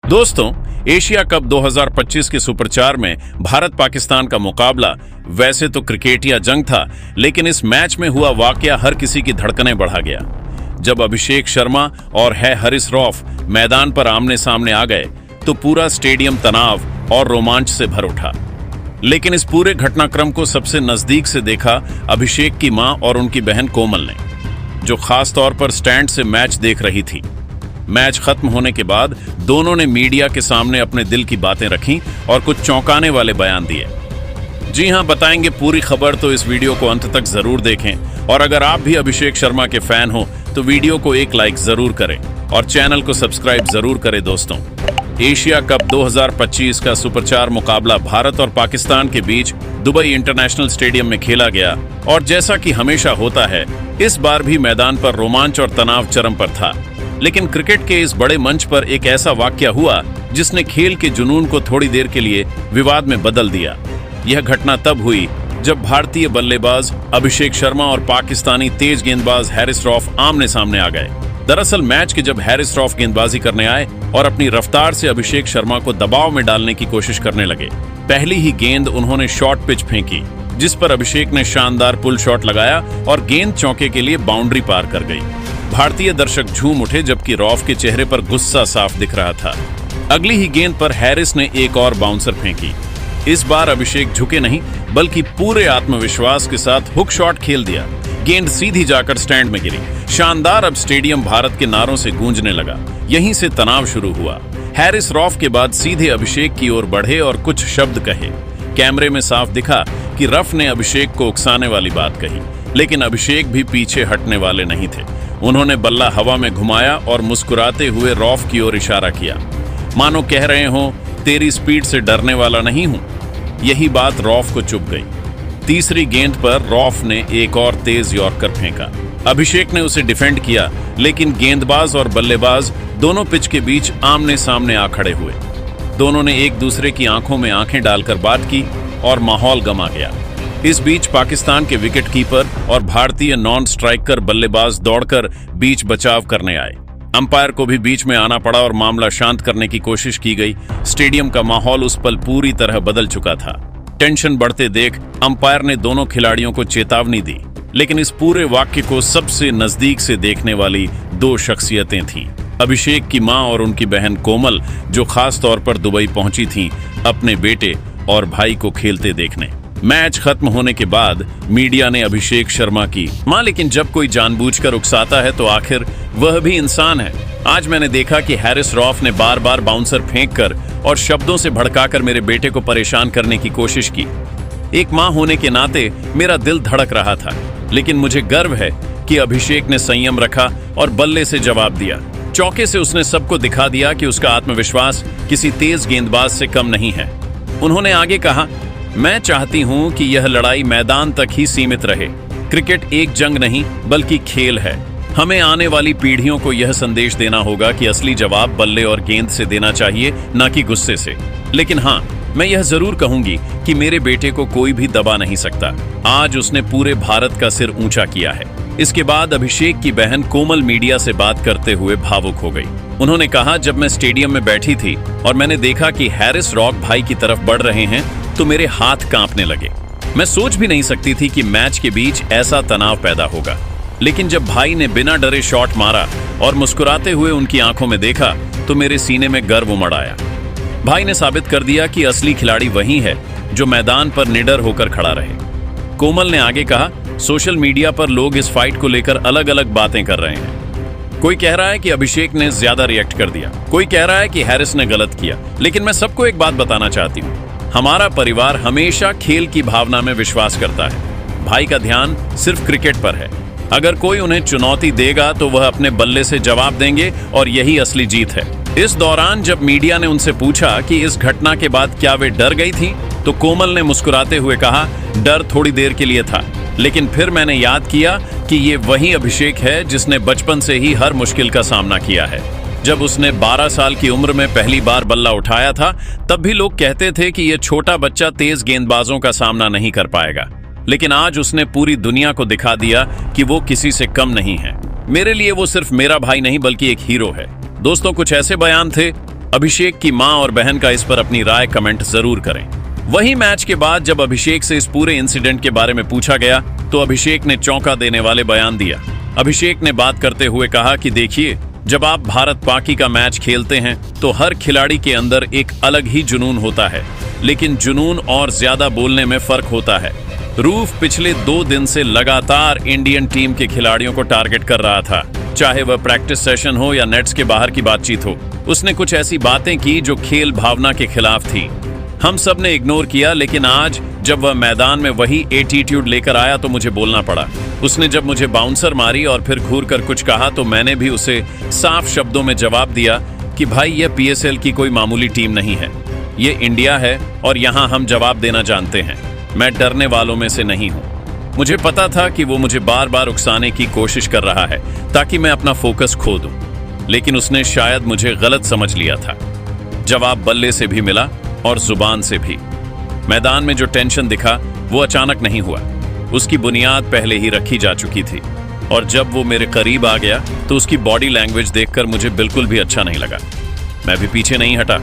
दोस्तों, Asia cup 2025 के super 4 में भारत पाकिस्तान का मुकाबला वैसे तो क्रिकेट या जंग था, लेकिन इस मैच में हुआ वाकया हर किसी की धड़कनें बढ़ा गया। जब अभिषेक शर्मा और हैरिस रॉफ मैदान पर आमने सामने आ गए तो पूरा स्टेडियम तनाव और रोमांच से भर उठा। लेकिन इस पूरे घटनाक्रम को सबसे नजदीक से देखा अभिषेक की मां और उनकी बहन कोमल ने, जो खास तौर पर स्टैंड से मैच देख रही थी। मैच खत्म होने के बाद दोनों ने मीडिया के सामने अपने दिल की बातें रखीं और कुछ चौंकाने वाले बयान दिए। जी हां, बताएंगे पूरी खबर, तो इस वीडियो को अंत तक जरूर देखें। और अगर आप भी अभिषेक शर्मा के फैन हो तो वीडियो को एक लाइक जरूर करें और चैनल को सब्सक्राइब जरूर करें। दोस्तों, एशिया कप 2025 का सुपर 4 मुकाबला भारत और पाकिस्तान के बीच दुबई इंटरनेशनल स्टेडियम में खेला गया और जैसा कि हमेशा होता है, इस बार भी मैदान पर रोमांच और तनाव चरम पर था। लेकिन क्रिकेट के इस बड़े मंच पर एक ऐसा वाकया हुआ जिसने खेल के जुनून को थोड़ी देर के लिए विवाद में बदल दिया। यह घटना तब हुई जब भारतीय बल्लेबाज अभिषेक शर्मा और पाकिस्तानी तेज गेंदबाज हैरिस रॉफ आमने सामने आ गए। दरअसल मैच के जब हैरिस रॉफ गेंदबाजी करने आए और अपनी रफ्तार से अभिषेक शर्मा को दबाव में डालने की कोशिश करने लगे, पहली ही गेंद उन्होंने शॉर्ट पिच फेंकी, जिस पर अभिषेक ने शानदार पुल शॉट लगाया और गेंद चौके के लिए बाउंड्री पार कर गई। भारतीय दर्शक झूम उठे, जबकि रॉफ के चेहरे पर गुस्सा साफ दिख रहा था। अगली ही गेंद पर हैरिस ने एक और बाउंसर फेंकी। इस बार अभिषेक झुके नहीं, बल्कि पूरे आत्मविश्वास के साथ हुक शॉट खेल दिया। गेंद सीधी जाकर स्टैंड में गिरी। शानदार! अब स्टेडियम भारत के नारों से गूंजने लगा। यहीं से तनाव शुरू हुआ। हैरिस रॉफ के बाद सीधे अभिषेक की ओर बढ़े और कुछ शब्द कहे। कैमरे में साफ दिखा कि रफ ने अभिषेक को उकसाने वाली बात कही, लेकिन अभिषेक भी पीछे हटने वाले नहीं थे। उन्होंने बल्ला हवा में घुमाया और मुस्कुराते हुए रॉफ की ओर इशारा किया, मानो कह रहे हो तेरी स्पीड से डरने वाला नहीं हूं। यही बात रॉफ को चुभ गई। तीसरी गेंद पर रॉफ ने एक और तेज यॉर्कर फेंका। अभिषेक ने उसे डिफेंड किया, लेकिन गेंदबाज और बल्लेबाज दोनों पिच के बीच आमने सामने आ खड़े हुए। दोनों ने एक दूसरे की आंखों में आंखें डालकर बात की और माहौल गमा गया। इस बीच पाकिस्तान के विकेट कीपर और भारतीय नॉन स्ट्राइकर बल्लेबाज दौड़कर बीच बचाव करने आए। अंपायर को भी बीच में आना पड़ा और मामला शांत करने की कोशिश की गई। स्टेडियम का माहौल उस पल पूरी तरह बदल चुका था। टेंशन बढ़ते देख अंपायर ने दोनों खिलाड़ियों को चेतावनी दी, लेकिन इस पूरे वाक्य को सबसे नजदीक से देखने वाली दो शख्सियतें थीं। अभिषेक की मां और उनकी बहन कोमल, जो खास तौर पर दुबई पहुंची थीं अपने बेटे और भाई को खेलते देखने। मैच खत्म होने के बाद मीडिया ने अभिषेक शर्मा की मां, लेकिन जब कोई जानबूझकर उकसाता है तो आखिर वह भी इंसान है। आज मैंने देखा कि हैरिस रॉफ ने बार बार बाउंसर फेंककर और शब्दों से भड़काकर मेरे बेटे को परेशान करने की कोशिश की। एक मां होने के नाते मेरा दिल धड़क रहा था, लेकिन मुझे गर्व है कि अभिषेक ने संयम रखा और बल्ले से जवाब दिया। चौके से उसने सबको दिखा दिया कि उसका आत्मविश्वास किसी तेज गेंदबाज से कम नहीं है। उन्होंने आगे कहा, मैं चाहती हूं कि यह लड़ाई मैदान तक ही सीमित रहे। क्रिकेट एक जंग नहीं बल्कि खेल है। हमें आने वाली पीढ़ियों को यह संदेश देना होगा कि असली जवाब बल्ले और गेंद से देना चाहिए, न कि गुस्से से। लेकिन हाँ, मैं यह जरूर कहूंगी कि मेरे बेटे को कोई भी दबा नहीं सकता। आज उसने पूरे भारत का सिर ऊंचा किया है। इसके बाद अभिषेक की बहन कोमल मीडिया से बात करते हुए भावुक हो गई। उन्होंने कहा, जब मैं स्टेडियम में बैठी थी और मैंने देखा कि हैरिस रॉफ भाई की तरफ बढ़ रहे हैं तो मेरे हाथ कांपने लगे। मैं सोच भी नहीं सकती थी कि मैच के बीच ऐसा तनाव पैदा होगा। लेकिन जब भाई ने बिना डरे शॉट मारा और मुस्कुराते हुए उनकी आंखों में देखा तो मेरे सीने में गर्व उमड़ आया। भाई ने साबित कर दिया कि असली खिलाड़ी वही है जो मैदान पर निडर होकर खड़ा रहे। कोमल ने आगे कहा, सोशल मीडिया पर लोग इस फाइट को लेकर अलग अलग बातें कर रहे हैं। कोई कह रहा है कि अभिषेक ने ज्यादा रिएक्ट कर दिया, कोई कह रहा है कि हैरिस ने गलत किया। लेकिन मैं सबको एक बात बताना चाहती हूँ, हमारा परिवार हमेशा खेल की भावना में विश्वास करता है। भाई का ध्यान सिर्फ क्रिकेट पर है। अगर कोई उन्हें चुनौती देगा तो वह अपने बल्ले से जवाब देंगे और यही असली जीत है। इस दौरान जब मीडिया ने उनसे पूछा कि इस घटना के बाद क्या वे डर गई थी, तो कोमल ने मुस्कुराते हुए कहा, डर थोड़ी देर के लिए था, लेकिन फिर मैंने याद किया कि ये वही अभिषेक है जिसने बचपन से ही हर मुश्किल का सामना किया है। जब उसने 12 साल की उम्र में पहली बार बल्ला उठाया था, तब भी लोग कहते थे कि यह छोटा बच्चा तेज गेंदबाजों का सामना नहीं कर पाएगा। लेकिन आज उसने पूरी दुनिया को दिखा दिया कि वो किसी से कम नहीं है। मेरे लिए वो सिर्फ मेरा भाई नहीं बल्कि एक हीरो है। दोस्तों, कुछ ऐसे बयान थे अभिषेक की मां और बहन का इस पर अपनी राय कमेंट जरूर करें। वहीं मैच के बाद जब अभिषेक से इस पूरे इंसिडेंट के बारे में पूछा गया तो अभिषेक ने चौंका देने वाले बयान दिया। अभिषेक ने बात करते हुए कहा कि देखिए, जब आप भारत पाकी का मैच खेलते हैं तो हर खिलाड़ी के अंदर एक अलग ही जुनून होता है, लेकिन जुनून और ज्यादा बोलने में फर्क होता है। रूफ पिछले 2 दिन से लगातार इंडियन टीम के खिलाड़ियों को टारगेट कर रहा था, चाहे वह प्रैक्टिस सेशन हो या नेट्स के बाहर की बातचीत हो। उसने कुछ ऐसी बातें की जो खेल भावना के खिलाफ थी। हम सब ने इग्नोर किया, लेकिन आज जब वह मैदान में वही एटीट्यूड लेकर आया तो मुझे बोलना पड़ा। उसने जब मुझे बाउंसर मारी और फिर घूर कर कुछ कहा तो मैंने भी उसे साफ शब्दों में जवाब दिया कि भाई, यह पीएसएल की कोई मामूली टीम नहीं है, ये इंडिया है और यहाँ हम जवाब देना जानते हैं। मैं डरने वालों में से नहीं हूँ। मुझे पता था कि वो मुझे बार बार उकसाने की कोशिश कर रहा है ताकि मैं अपना फोकस खो दूं, लेकिन उसने शायद मुझे गलत समझ लिया था। जवाब बल्ले से भी मिला और जुबान से भी। मैदान में जो टेंशन दिखा वो अचानक नहीं हुआ, उसकी बुनियाद पहले ही रखी जा चुकी थी। और जब वो मेरे करीब आ गया तो उसकी बॉडी लैंग्वेज देखकर मुझे बिल्कुल भी अच्छा नहीं लगा। मैं भी पीछे नहीं हटा।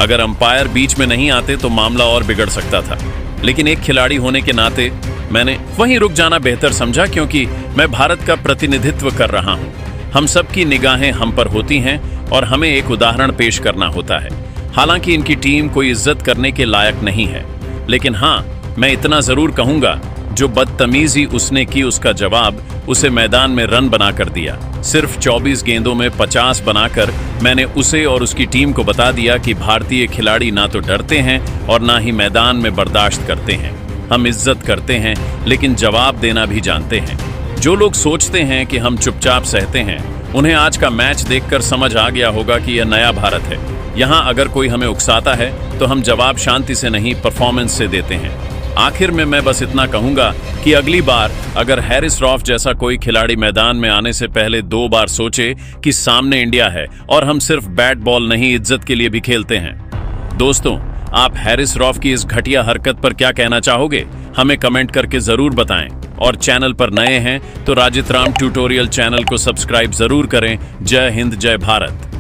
अगर अंपायर बीच में नहीं आते तो मामला और बिगड़ सकता था, लेकिन एक खिलाड़ी होने के नाते मैंने वहीं रुक जाना बेहतर समझा, क्योंकि मैं भारत का प्रतिनिधित्व कर रहा हूं। हम सबकी निगाहें हम पर होती हैं और हमें एक उदाहरण पेश करना होता है। हालांकि इनकी टीम कोई इज्जत करने के लायक नहीं है, लेकिन हां, मैं इतना जरूर कहूंगा, जो बदतमीजी उसने की उसका जवाब उसे मैदान में रन बनाकर दिया। सिर्फ 24 गेंदों में 50 बनाकर मैंने उसे और उसकी टीम को बता दिया कि भारतीय खिलाड़ी ना तो डरते हैं और ना ही मैदान में बर्दाश्त करते हैं। हम इज्जत करते हैं, लेकिन जवाब देना भी जानते हैं। जो लोग सोचते हैं कि हम चुपचाप सहते हैं, उन्हें आज का मैच देखकर समझ आ गया होगा कि यह नया भारत है। यहाँ अगर कोई हमें उकसाता है तो हम जवाब शांति से नहीं, परफॉर्मेंस से देते हैं। आखिर में मैं बस इतना कहूंगा कि अगली बार अगर हैरिस रॉफ जैसा कोई खिलाड़ी मैदान में आने से पहले 2 बार सोचे कि सामने इंडिया है और हम सिर्फ बैट बॉल नहीं, इज्जत के लिए भी खेलते हैं। दोस्तों, आप हैरिस रॉफ की इस घटिया हरकत पर क्या कहना चाहोगे? हमें कमेंट करके जरूर बताएं। और चैनल पर नए हैं तो राजित राम ट्यूटोरियल चैनल को सब्सक्राइब जरूर करें। जय हिंद, जय भारत।